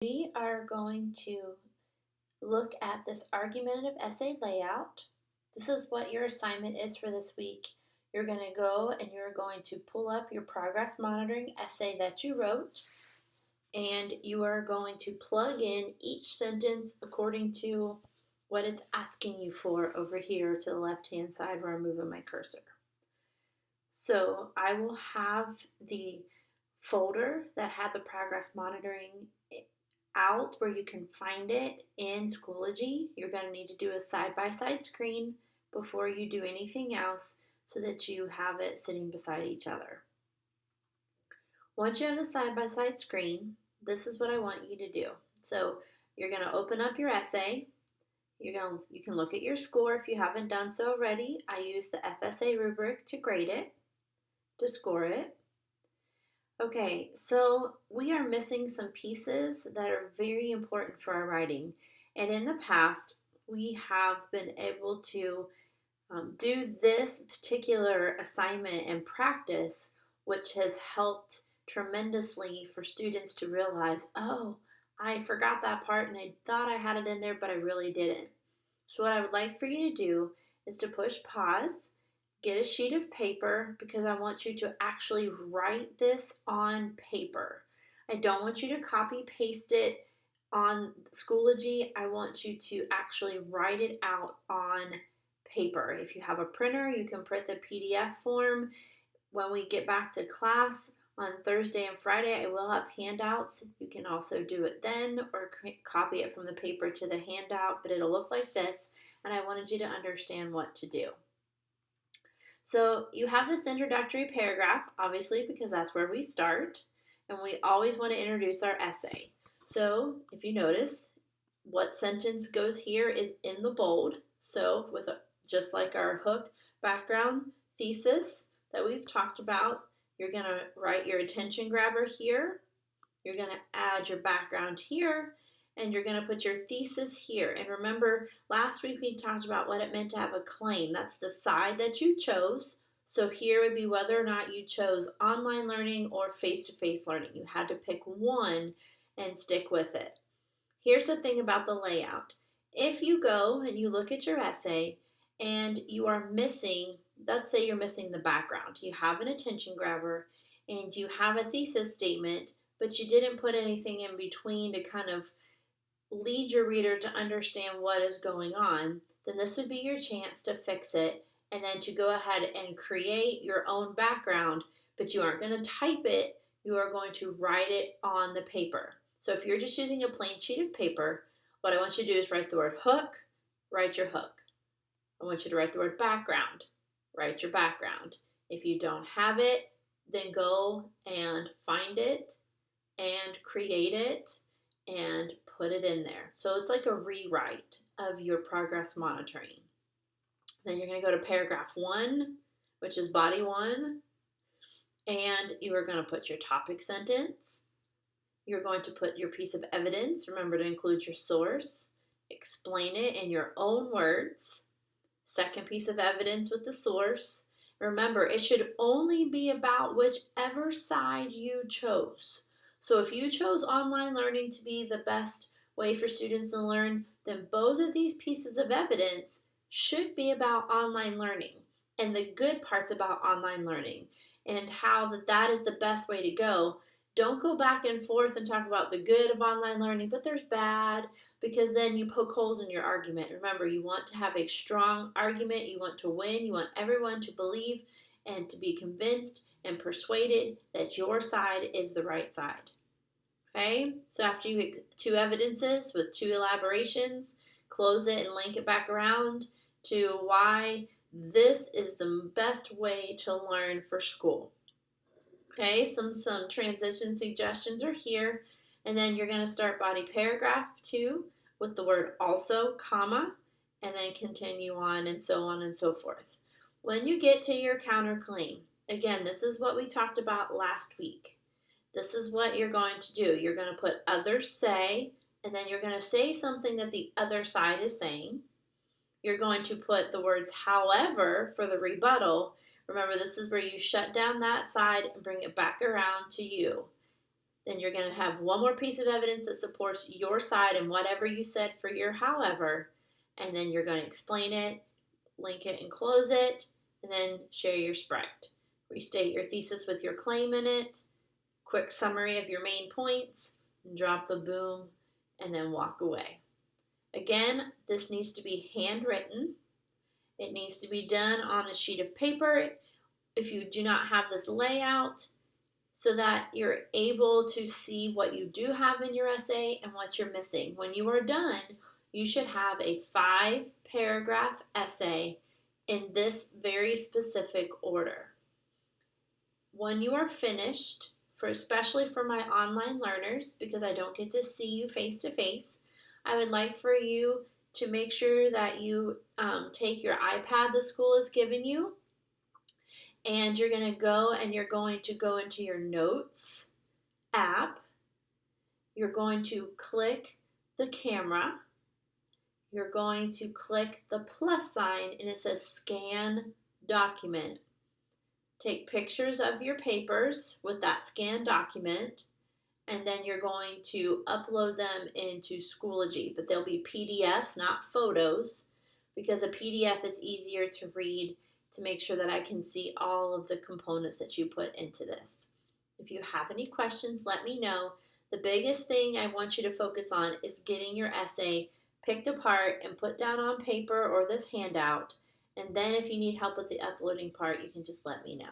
We are going to look at this argumentative essay layout. This is what your assignment is for this week. You're going to go and you're going to pull up your progress monitoring essay that you wrote, and you are going to plug in each sentence according to what it's asking you for over here to the left-hand side where I'm moving my cursor. So I will have the folder that had the progress monitoring out where you can find it in Schoology. You're going to need to do a side-by-side screen before you do anything else so that you have it sitting beside each other. Once you have the side-by-side screen, this is what I want you to do. So you're going to open up your essay. You can look at your score if you haven't done so already. I use the FSA rubric to grade it, to score it. Okay, so we are missing some pieces that are very important for our writing. And in the past, we have been able to do this particular assignment and practice, which has helped tremendously for students to realize, oh, I forgot that part and I thought I had it in there, but I really didn't. So what I would like for you to do is to push pause, get a sheet of paper, because I want you to actually write this on paper. I don't want you to copy paste it on Schoology. I want you to actually write it out on paper. If you have a printer, you can print the PDF form. When we get back to class on Thursday and Friday, I will have handouts. You can also do it then or copy it from the paper to the handout, but it'll look like this, and I wanted you to understand what to do. So you have this introductory paragraph, obviously, because that's where we start, and we always want to introduce our essay. So if you notice, what sentence goes here is in the bold. So just like our hook, background, thesis that we've talked about, you're going to write your attention grabber here. You're going to add your background here, and you're going to put your thesis here. And remember, last week we talked about what it meant to have a claim. That's the side that you chose. So here would be whether or not you chose online learning or face-to-face learning. You had to pick one and stick with it. Here's the thing about the layout. If you go and you look at your essay and you are missing, let's say you're missing the background. You have an attention grabber and you have a thesis statement, but you didn't put anything in between to kind of lead your reader to understand what is going on, then this would be your chance to fix it and then to go ahead and create your own background, but you aren't going to type it, you are going to write it on the paper. So if you're just using a plain sheet of paper, what I want you to do is write the word hook, write your hook. I want you to write the word background, write your background. If you don't have it, then go and find it and create it and put it in there. So it's like a rewrite of your progress monitoring. Then you're going to go to paragraph 1, which is body 1, and you are going to put your topic sentence. You're going to put your piece of evidence. Remember to include your source. Explain it in your own words. Second piece of evidence with the source. Remember, it should only be about whichever side you chose. So if you chose online learning to be the best way for students to learn, then both of these pieces of evidence should be about online learning and the good parts about online learning and how that is the best way to go. Don't go back and forth and talk about the good of online learning, but there's bad, because then you poke holes in your argument. Remember, you want to have a strong argument. You want to win. You want everyone to believe and to be convinced and persuaded that your side is the right side. Okay, so after you get 2 evidences with 2 elaborations, close it and link it back around to why this is the best way to learn for school. Okay, some transition suggestions are here, and then you're going to start body paragraph 2 with the word also, comma, and then continue on and so forth. When you get to your counterclaim, again, this is what we talked about last week. This is what you're going to do. You're going to put others say, and then you're going to say something that the other side is saying. You're going to put the words however for the rebuttal. Remember, this is where you shut down that side and bring it back around to you. Then you're going to have one more piece of evidence that supports your side and whatever you said for your however, and then you're going to explain it, link it and close it, and then share your spread. Restate your thesis with your claim in it, quick summary of your main points, and drop the boom, and then walk away. Again, this needs to be handwritten. It needs to be done on a sheet of paper if you do not have this layout, so that you're able to see what you do have in your essay and what you're missing. When you are done, you should have a 5-paragraph essay in this very specific order. When you are finished, especially for my online learners, because I don't get to see you face to face, I would like for you to make sure that you take your iPad the school has given you, and you're going to go into your notes app. You're going to click the camera. You're going to click the plus sign, and it says scan document. Take pictures of your papers with that scanned document, and then you're going to upload them into Schoology. But they'll be PDFs, not photos, because a PDF is easier to read, to make sure that I can see all of the components that you put into this. If you have any questions, let me know. The biggest thing I want you to focus on is getting your essay picked apart and put down on paper or this handout. And then if you need help with the uploading part, you can just let me know.